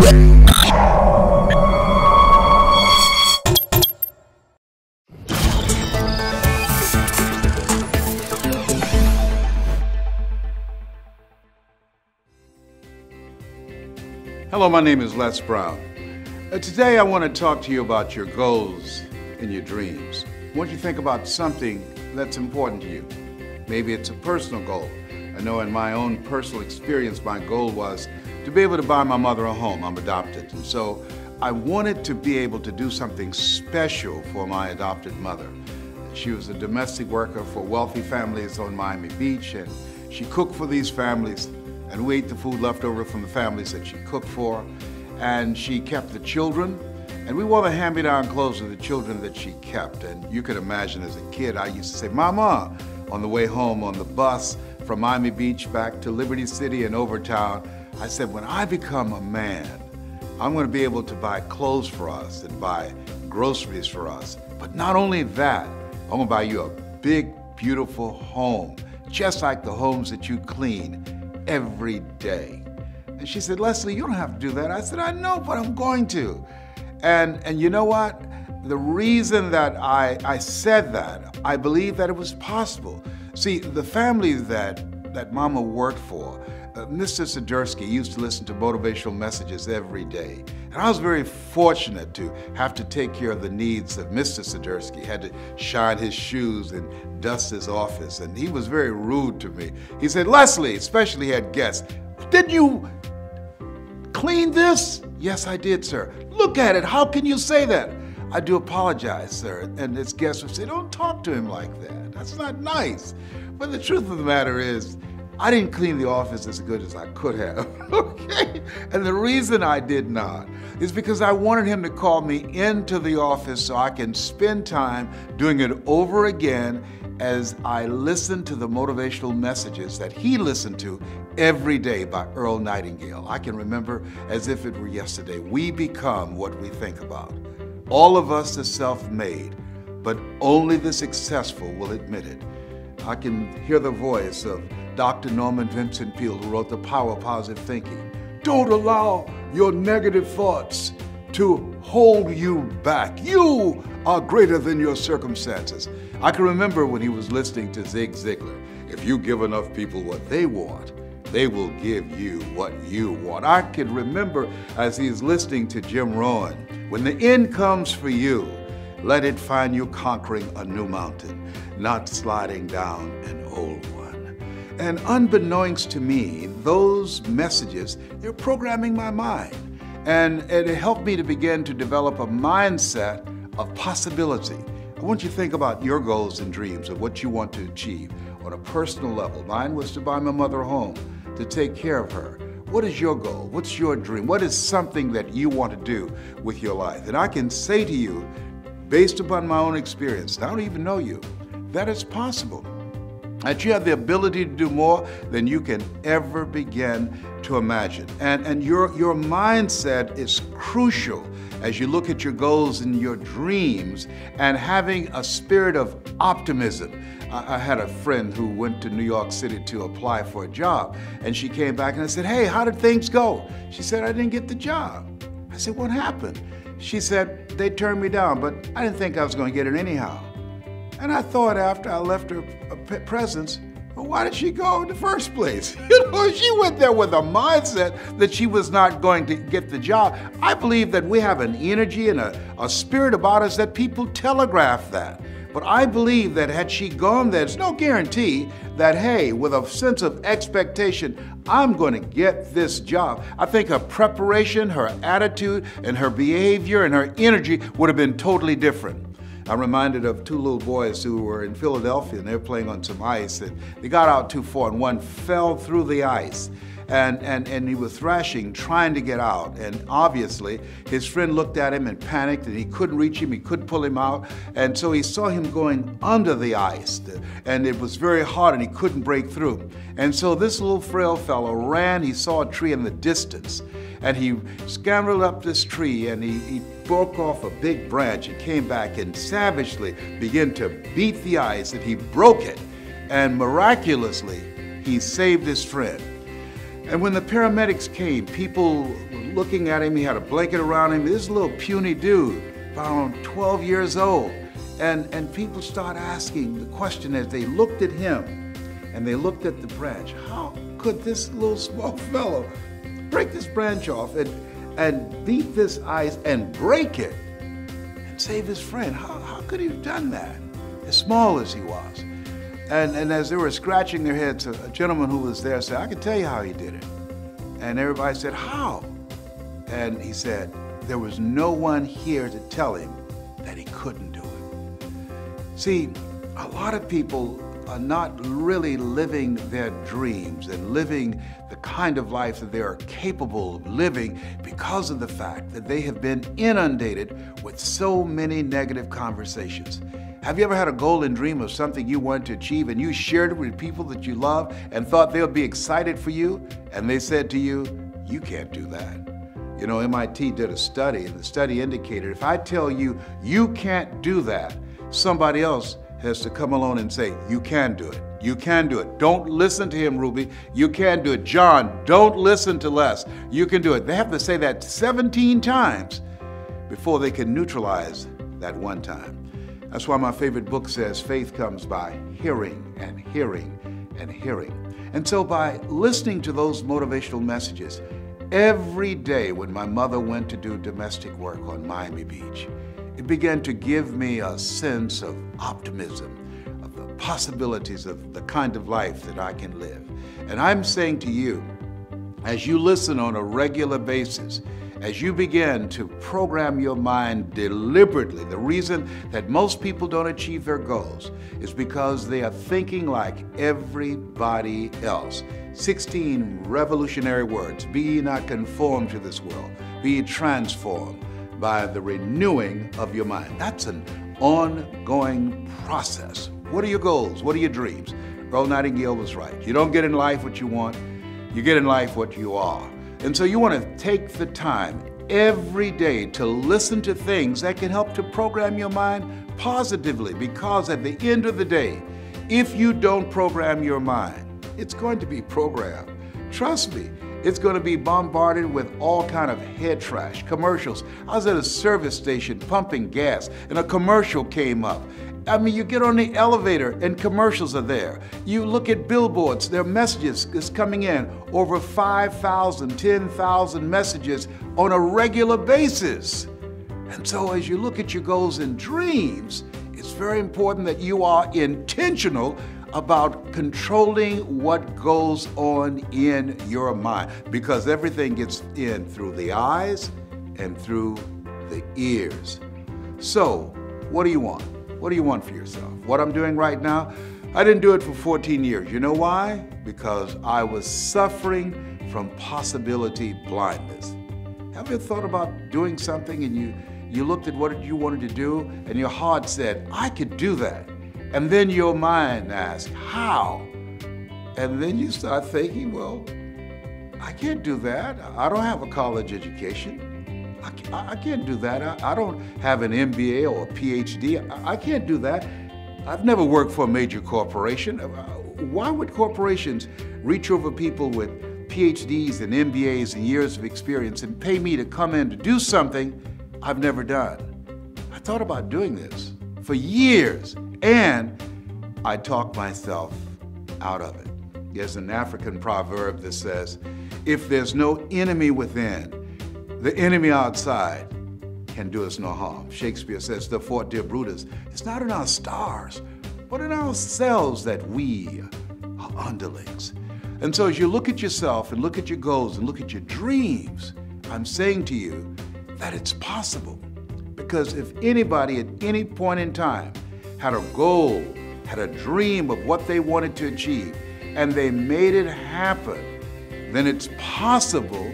Hello, my name is Les Brown. Today I want to talk to you about your goals and your dreams. I want you to think about something that's important to you. Maybe it's a personal goal. I know in my own personal experience, my goal was to be able to buy my mother a home. I'm adopted, and so I wanted to be able to do something special for my adopted mother. She was a domestic worker for wealthy families on Miami Beach, and she cooked for these families, and we ate the food left over from the families that she cooked for. And she kept the children, and we wore the hand-me-down clothes of the children that she kept. And you could imagine as a kid, I used to say, "Mama," on the way home on the bus from Miami Beach back to Liberty City and Overtown. I said, when I become a man, I'm gonna be able to buy clothes for us and buy groceries for us. But not only that, I'm gonna buy you a big, beautiful home, just like the homes that you clean every day. And she said, "Leslie, you don't have to do that." I said, "I know, but I'm going to." And you know what? The reason that I said that, I believe that it was possible. See, the family that Mama worked for, Mr. Sidursky used to listen to motivational messages every day. And I was very fortunate to have to take care of the needs of Mr. Sidursky. Had to shine his shoes and dust his office, and he was very rude to me. He said, "Leslie," especially he had guests, "did you clean this?" "Yes, I did, sir." "Look at it, how can you say that?" "I do apologize, sir." And his guests would say, "Don't talk to him like that. That's not nice." But the truth of the matter is, I didn't clean the office as good as I could have, okay? And the reason I did not is because I wanted him to call me into the office so I can spend time doing it over again as I listened to the motivational messages that he listened to every day by Earl Nightingale. I can remember as if it were yesterday. We become what we think about. All of us are self-made, but only the successful will admit it. I can hear the voice of Dr. Norman Vincent Peale, who wrote The Power of Positive Thinking. Don't allow your negative thoughts to hold you back. You are greater than your circumstances. I can remember when he was listening to Zig Ziglar. If you give enough people what they want, they will give you what you want. I can remember as he was listening to Jim Rohn, when the end comes for you, let it find you conquering a new mountain, not sliding down an old one. And unbeknownst to me, those messages, they're programming my mind. And it helped me to begin to develop a mindset of possibility. I want you to think about your goals and dreams of what you want to achieve on a personal level. Mine was to buy my mother a home, to take care of her. What is your goal? What's your dream? What is something that you want to do with your life? And I can say to you, based upon my own experience, I don't even know you, that it's possible. That you have the ability to do more than you can ever begin to imagine. And your mindset is crucial as you look at your goals and your dreams and having a spirit of optimism. I had a friend who went to New York City to apply for a job, and she came back and I said, "Hey, how did things go?" She said, "I didn't get the job." I said, "What happened?" She said, "They turned me down, but I didn't think I was going to get it anyhow." And I thought after I left her presence, well, why did she go in the first place? You know, she went there with a mindset that she was not going to get the job. I believe that we have an energy and a spirit about us that people telegraph that. But I believe that had she gone there, there's no guarantee that, hey, with a sense of expectation, I'm going to get this job. I think her preparation, her attitude, and her behavior and her energy would have been totally different. I'm reminded of two little boys who were in Philadelphia and they were playing on some ice and they got out too far and one fell through the ice and he was thrashing, trying to get out. And obviously his friend looked at him and panicked and he couldn't reach him, he couldn't pull him out. And so he saw him going under the ice and it was very hard and he couldn't break through. And so this little frail fellow ran, he saw a tree in the distance and he scrambled up this tree and he broke off a big branch and came back and savagely began to beat the ice and he broke it. And miraculously, he saved his friend. And when the paramedics came, people were looking at him. He had a blanket around him. This little puny dude, around 12 years old. And people start asking the question as they looked at him and they looked at the branch. How could this little small fellow break this branch off and beat this ice and break it and save his friend? How could he have done that, as small as he was? And as they were scratching their heads, a gentleman who was there said, I can tell you how he did it. And everybody said, how? And he said, there was no one here to tell him that he couldn't do it. See, a lot of people are not really living their dreams and living the kind of life that they are capable of living because of the fact that they have been inundated with so many negative conversations. Have you ever had a goal and dream of something you wanted to achieve and you shared it with people that you love and thought they'll be excited for you, and they said to you, you can't do that? You know, MIT did a study, and the study indicated if I tell you, you can't do that, somebody else has to come along and say, you can do it. You can do it. Don't listen to him, Ruby. You can do it. John, don't listen to Les. You can do it. They have to say that 17 times before they can neutralize that one time. That's why my favorite book says faith comes by hearing and hearing and hearing. And so by listening to those motivational messages, every day when my mother went to do domestic work on Miami Beach, it began to give me a sense of optimism, of the possibilities of the kind of life that I can live. And I'm saying to you, as you listen on a regular basis, as you begin to program your mind deliberately, the reason that most people don't achieve their goals is because they are thinking like everybody else. 16 revolutionary words. Be ye not conformed to this world. Be ye transformed by the renewing of your mind. That's an ongoing process. What are your goals? What are your dreams? Earl Nightingale was right. You don't get in life what you want. You get in life what you are. And so you want to take the time every day to listen to things that can help to program your mind positively, because at the end of the day, if you don't program your mind, it's going to be programmed. Trust me, it's going to be bombarded with all kind of head trash, commercials. I was at a service station pumping gas and a commercial came up. I mean, you get on the elevator and commercials are there. You look at billboards, their messages is coming in, over 5,000, 10,000 messages on a regular basis. And so as you look at your goals and dreams, it's very important that you are intentional about controlling what goes on in your mind, because everything gets in through the eyes and through the ears. So, what do you want? What do you want for yourself? What I'm doing right now, I didn't do it for 14 years. You know why? Because I was suffering from possibility blindness. Have you thought about doing something and you looked at what you wanted to do and your heart said, I could do that. And then your mind asked, how? And then you start thinking, well, I can't do that. I don't have a college education. I can't do that. I don't have an MBA or a PhD. I can't do that. I've never worked for a major corporation. Why would corporations reach over people with PhDs and MBAs and years of experience and pay me to come in to do something I've never done? I thought about doing this for years, and I talked myself out of it. There's an African proverb that says, if there's no enemy within, the enemy outside can do us no harm. Shakespeare says, therefore, dear Brutus, it's not in our stars, but in ourselves that we are underlings. And so as you look at yourself and look at your goals and look at your dreams, I'm saying to you that it's possible. Because if anybody at any point in time had a goal, had a dream of what they wanted to achieve, and they made it happen, then it's possible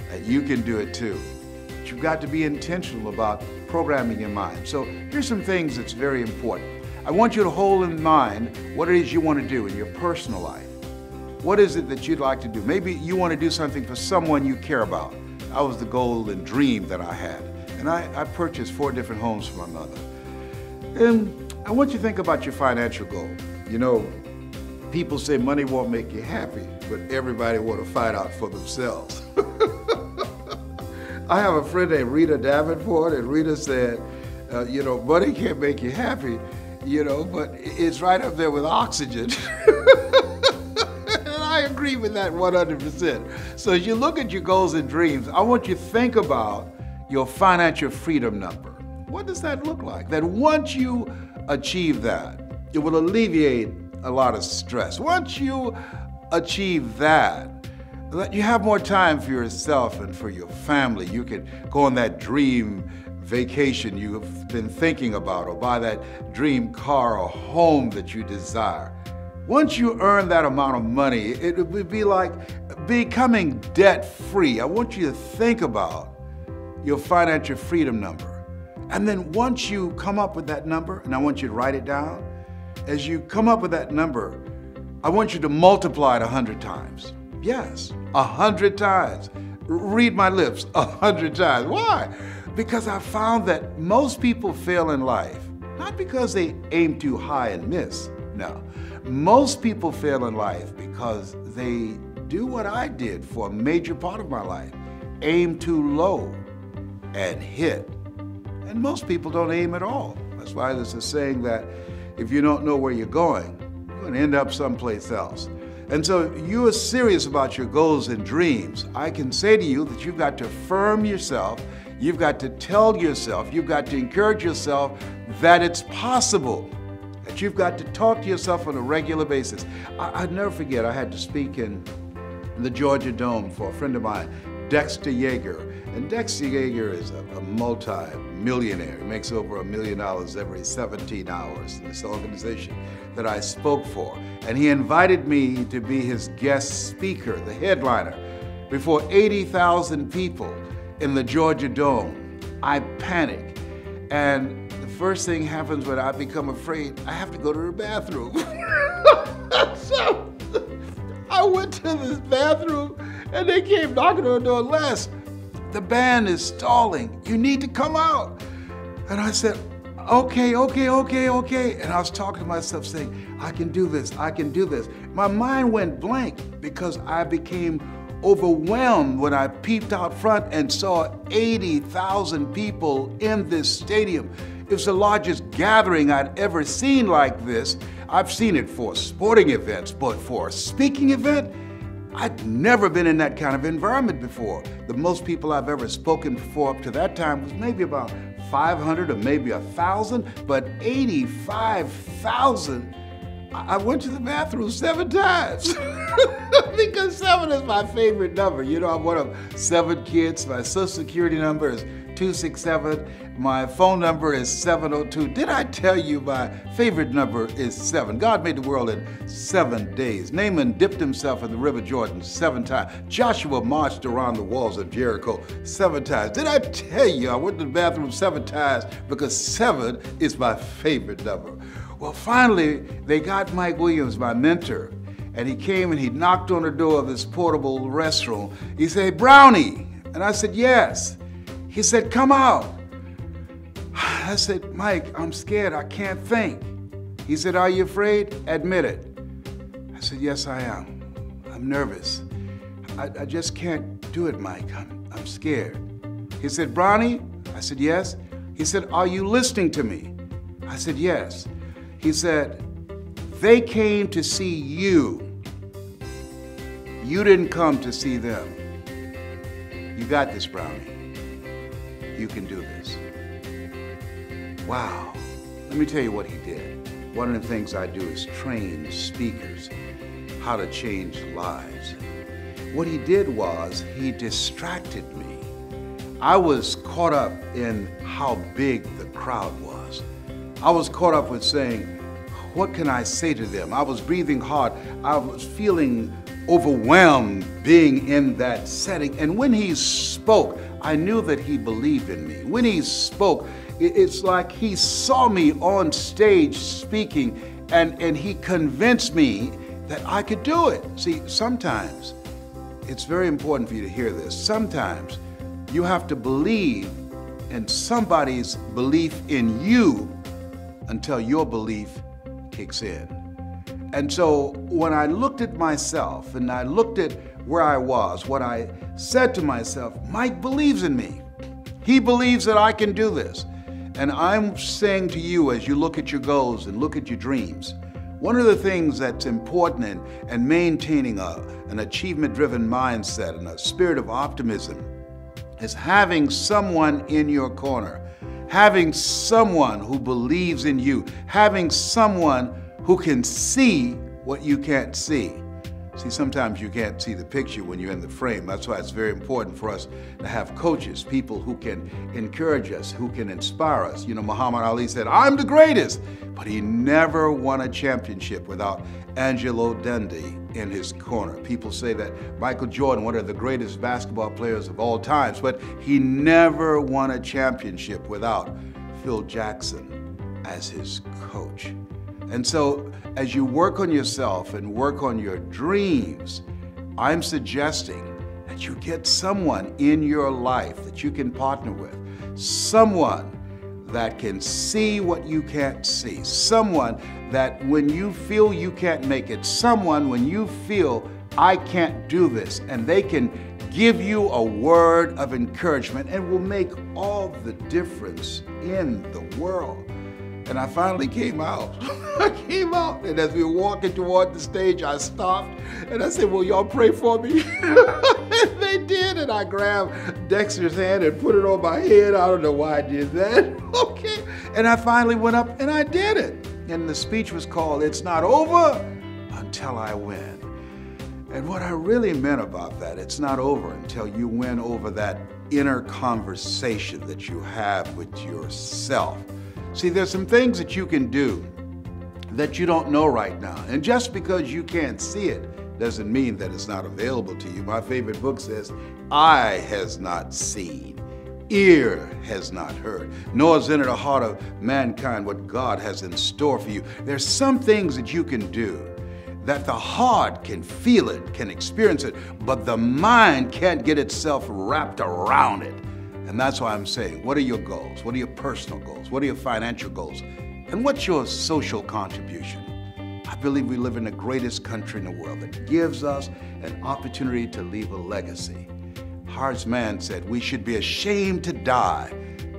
that you can do it too. But you've got to be intentional about programming your mind. So here's some things that's very important. I want you to hold in mind what it is you want to do in your personal life. What is it that you'd like to do? Maybe you want to do something for someone you care about. That was the goal and dream that I had. And I purchased 4 different homes for my mother. And I want you to think about your financial goal. You know, people say money won't make you happy, but everybody want to fight out for themselves. I have a friend named Rita Davenport, and Rita said, money can't make you happy, but it's right up there with oxygen. And I agree with that 100%. So as you look at your goals and dreams, I want you to think about your financial freedom number. What does that look like? That once you achieve that, it will alleviate a lot of stress. Once you achieve that, you have more time for yourself and for your family. You can go on that dream vacation you've been thinking about, or buy that dream car or home that you desire. Once you earn that amount of money, it would be like becoming debt-free. I want you to think about your financial freedom number. And then once you come up with that number, and I want you to write it down, as you come up with that number, I want you to multiply it 100 times. Yes, 100 times. Read my lips, 100 times. Why? Because I found that most people fail in life, not because they aim too high and miss, no. Most people fail in life because they do what I did for a major part of my life, aim too low and hit. And most people don't aim at all. That's why there's a saying that if you don't know where you're going to end up someplace else. And so you are serious about your goals and dreams. I can say to you that you've got to affirm yourself, you've got to tell yourself, you've got to encourage yourself that it's possible, that you've got to talk to yourself on a regular basis. I'd never forget, I had to speak in the Georgia Dome for a friend of mine, Dexter Yeager. And Dexter Yeager is a multi-millionaire. He makes over $1 million every 17 hours in this organization that I spoke for. And he invited me to be his guest speaker, the headliner, before 80,000 people in the Georgia Dome. I panic. And the first thing happens when I become afraid, I have to go to the bathroom. So I went to this bathroom and they came knocking on the door. Les, the band is stalling. You need to come out. And I said, okay. And I was talking to myself saying, I can do this, I can do this. My mind went blank because I became overwhelmed when I peeped out front and saw 80,000 people in this stadium. It was the largest gathering I'd ever seen like this. I've seen it for sporting events, but for a speaking event, I'd never been in that kind of environment before. The most people I've ever spoken for up to that time was maybe about 500 or maybe 1,000, but 85,000. I went to the bathroom 7 times because 7 is my favorite number. You know, I'm one of 7 kids. My social security number is 267. My phone number is 702. Did I tell you my favorite number is 7? God made the world in 7 days. Naaman dipped himself in the River Jordan 7 times. Joshua marched around the walls of Jericho 7 times. Did I tell you I went to the bathroom 7 times because 7 is my favorite number? Well, finally, they got Mike Williams, my mentor, and he came and he knocked on the door of this portable restroom. He said, Brownie, and I said, yes. He said, come out. I said, Mike, I'm scared, I can't think. He said, are you afraid? Admit it. I said, yes, I am. I'm nervous. I just can't do it, Mike. I'm scared. He said, Brownie? I said, yes. He said, are you listening to me? I said, yes. He said, they came to see you. You didn't come to see them. You got this, Brownie. You can do this. Wow. Let me tell you what he did. One of the things I do is train speakers how to change lives. What he did was he distracted me. I was caught up in how big the crowd was. I was caught up with saying, what can I say to them? I was breathing hard. I was feeling overwhelmed being in that setting. And when he spoke, I knew that he believed in me. When he spoke, it's like he saw me on stage speaking and he convinced me that I could do it. See, sometimes it's very important for you to hear this. Sometimes you have to believe in somebody's belief in you until your belief kicks in. And so when I looked at myself and I looked at where I was, what I said to myself, Mike believes in me. He believes that I can do this. And I'm saying to you, as you look at your goals and look at your dreams, one of the things that's important in maintaining an achievement-driven mindset and a spirit of optimism is having someone in your corner, having someone who believes in you, having someone who can see what you can't see. See, sometimes you can't see the picture when you're in the frame. That's why it's very important for us to have coaches, people who can encourage us, who can inspire us. You know, Muhammad Ali said, "I'm the greatest," but he never won a championship without Angelo Dundee in his corner. People say that Michael Jordan, one of the greatest basketball players of all times, but he never won a championship without Phil Jackson as his coach. And so, as you work on yourself and work on your dreams, I'm suggesting that you get someone in your life that you can partner with, someone that can see what you can't see, someone that when you feel you can't make it, someone when you feel I can't do this, and they can give you a word of encouragement and will make all the difference in the world. And I finally came out. I came out, and as we were walking toward the stage, I stopped, and I said, "Will y'all pray for me?" And they did, and I grabbed Dexter's hand and put it on my head. I don't know why I did that. Okay. And I finally went up, and I did it. And the speech was called, "It's Not Over Until I Win." And what I really meant about that, it's not over until you win over that inner conversation that you have with yourself. See, there's some things that you can do that you don't know right now. And just because you can't see it doesn't mean that it's not available to you. My favorite book says, "Eye has not seen, ear has not heard, nor has entered the heart of mankind what God has in store for you." There's some things that you can do that the heart can feel it, can experience it, but the mind can't get itself wrapped around it. And that's why I'm saying, what are your goals? What are your personal goals? What are your financial goals? And what's your social contribution? I believe we live in the greatest country in the world that gives us an opportunity to leave a legacy. Horace Mann said we should be ashamed to die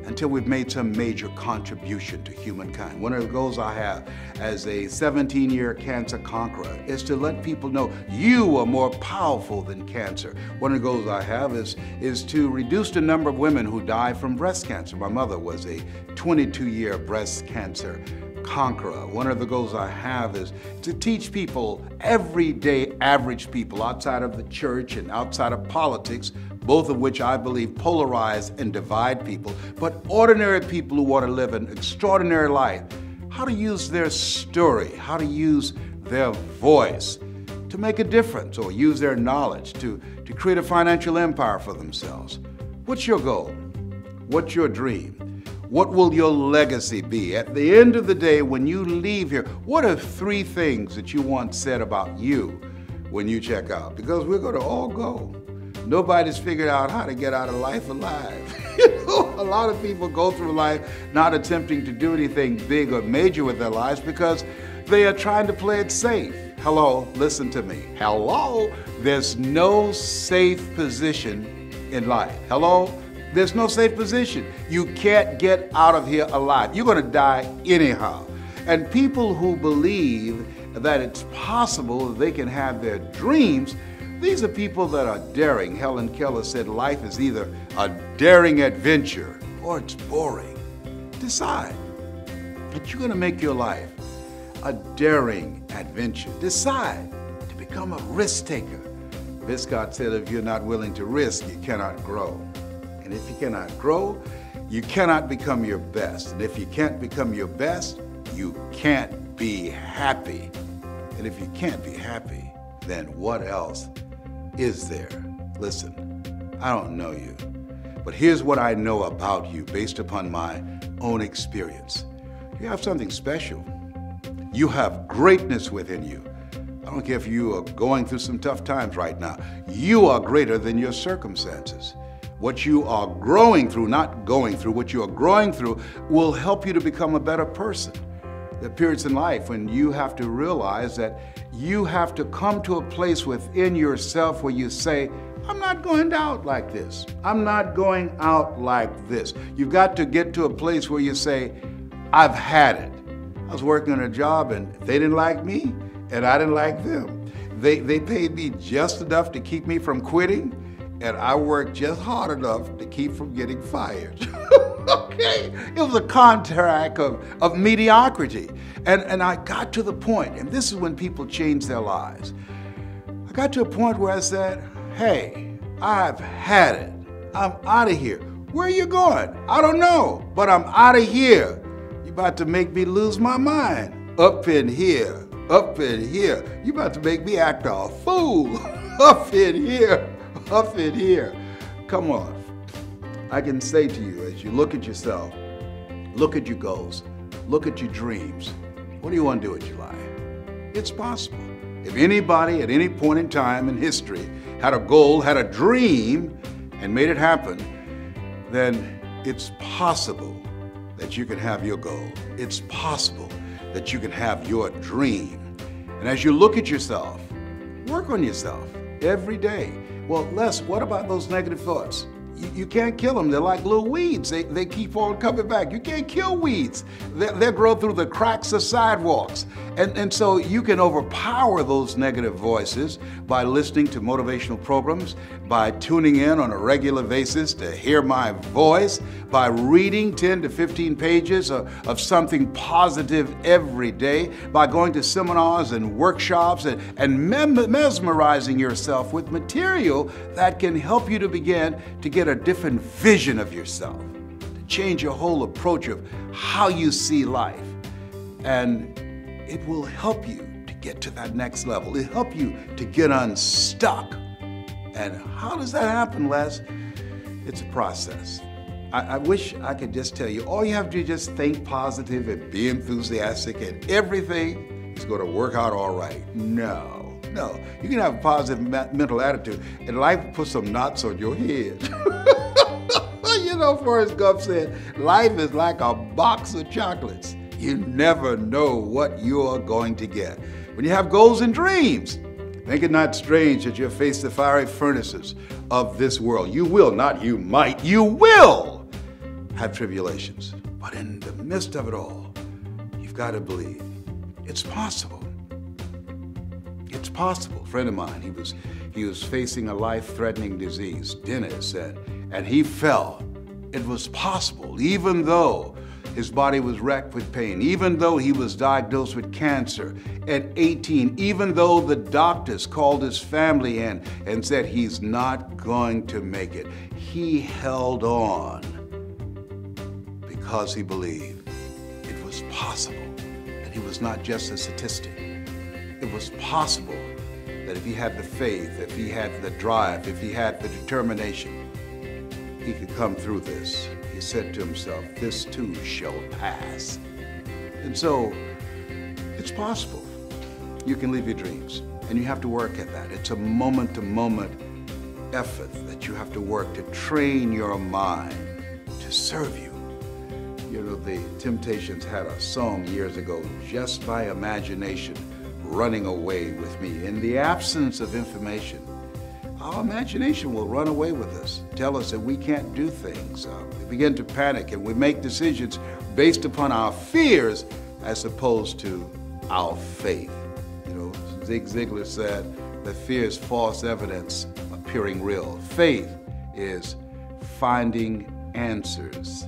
until we've made some major contribution to humankind. One of the goals I have as a 17-year cancer conqueror is to let people know you are more powerful than cancer. One of the goals I have is to reduce the number of women who die from breast cancer. My mother was a 22-year breast cancer conqueror. One of the goals I have is to teach people, everyday average people outside of the church and outside of politics, both of which I believe polarize and divide people, but ordinary people who want to live an extraordinary life, how to use their story, how to use their voice to make a difference, or use their knowledge to create a financial empire for themselves. What's your goal? What's your dream? What will your legacy be? At the end of the day, when you leave here, what are 3 things that you want said about you when you check out? Because we're going to all go. Nobody's figured out how to get out of life alive. A lot of people go through life not attempting to do anything big or major with their lives because they are trying to play it safe. Hello, listen to me. Hello, there's no safe position in life. Hello? There's no safe position. You can't get out of here alive. You're going to die anyhow. And people who believe that it's possible that they can have their dreams, these are people that are daring. Helen Keller said life is either a daring adventure or it's boring. Decide that you're going to make your life a daring adventure. Decide to become a risk taker. Viscott said if you're not willing to risk, you cannot grow. And if you cannot grow, you cannot become your best. And if you can't become your best, you can't be happy. And if you can't be happy, then what else is there? Listen, I don't know you, but here's what I know about you based upon my own experience. You have something special. You have greatness within you. I don't care if you are going through some tough times right now. You are greater than your circumstances. What you are growing through, not going through, what you are growing through will help you to become a better person. the periods in life when you have to realize that you have to come to a place within yourself where you say, I'm not going out like this. I'm not going out like this. You've got to get to a place where you say, I've had it. I was working on a job and they didn't like me and I didn't like them. They paid me just enough to keep me from quitting, and I worked just hard enough to keep from getting fired. Okay? It was a contract of mediocrity. And I got to the point, and this is when people change their lives. I got to a point where I said, hey, I've had it. I'm out of here. Where are you going? I don't know, but I'm out of here. You're about to make me lose my mind. Up in here, up in here. You're about to make me act a fool. Up in here, up in here. Come on. I can say to you, as you look at yourself, look at your goals, look at your dreams, what do you want to do with your life? It's possible. If anybody at any point in time in history had a goal, had a dream, and made it happen, then it's possible that you can have your goal. It's possible that you can have your dream. And as you look at yourself, work on yourself every day. Well, Les, what about those negative thoughts? You can't kill them. They're like little weeds. They keep on coming back. You can't kill weeds. They grow through the cracks of sidewalks. And so you can overpower those negative voices by listening to motivational programs, by tuning in on a regular basis to hear my voice, by reading 10 to 15 pages of something positive every day, by going to seminars and workshops and mesmerizing yourself with material that can help you to begin to get a different vision of yourself, to change your whole approach of how you see life. And it will help you to get to that next level. It'll help you to get unstuck. And how does that happen, Les? It's a process. I wish I could just tell you, all you have to do is just think positive and be enthusiastic and everything is going to work out all right. No. You can have a positive mental attitude and life will put some knots on your head. You know, Forrest Gump said, life is like a box of chocolates. You never know what you're going to get. When you have goals and dreams, think it not strange that you'll face the fiery furnaces of this world. You will, not you might, you will have tribulations. But in the midst of it all, you've got to believe it's possible. It's possible. A friend of mine, he was facing a life-threatening disease, Dennis, and he felt it was possible, even though his body was racked with pain, even though he was diagnosed with cancer at 18, even though the doctors called his family in and said he's not going to make it. He held on because he believed it was possible, that he was not just a statistic. It was possible that if he had the faith, if he had the drive, if he had the determination, he could come through this. He said to himself, this too shall pass. And so, it's possible. You can live your dreams, and you have to work at that. It's a moment-to-moment effort that you have to work to train your mind to serve you. You know, the Temptations had a song years ago, Just by Imagination, running away with me. In the absence of information, our imagination will run away with us, tell us that we can't do things. We begin to panic and we make decisions based upon our fears as opposed to our faith. You know, Zig Ziglar said that fear is false evidence appearing real. Faith is finding answers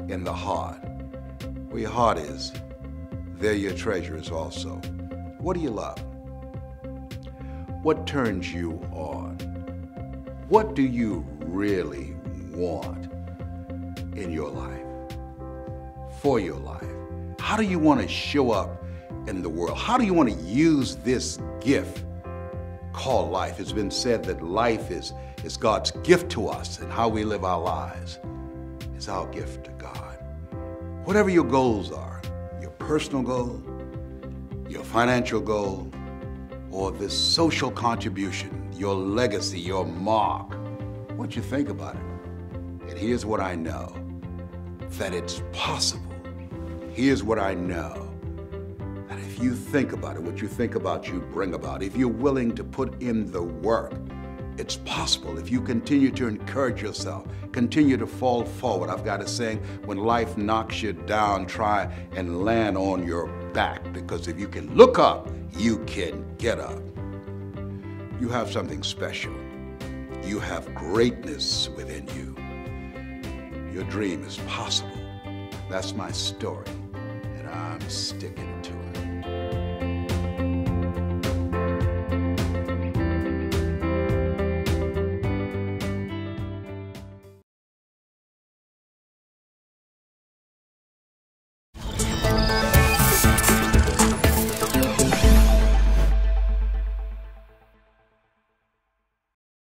in the heart. Where your heart is, there your treasure is also. What do you love? What turns you on? What do you really want in your life, for your life? How do you want to show up in the world? How do you want to use this gift called life? It's been said that life is God's gift to us, and how we live our lives is our gift to God. Whatever your goals are, your personal goal, your financial goal, or this social contribution, your legacy, your mark, what you think about it. And here's what I know, that it's possible. Here's what I know, If you think about it, what you think about, you bring about. If you're willing to put in the work, it's possible. If you continue to encourage yourself, continue to fall forward. I've got a saying, when life knocks you down, try and land on your back, because if you can look up, you can get up. You have something special. You have greatness within you. Your dream is possible. That's my story, and I'm sticking to it.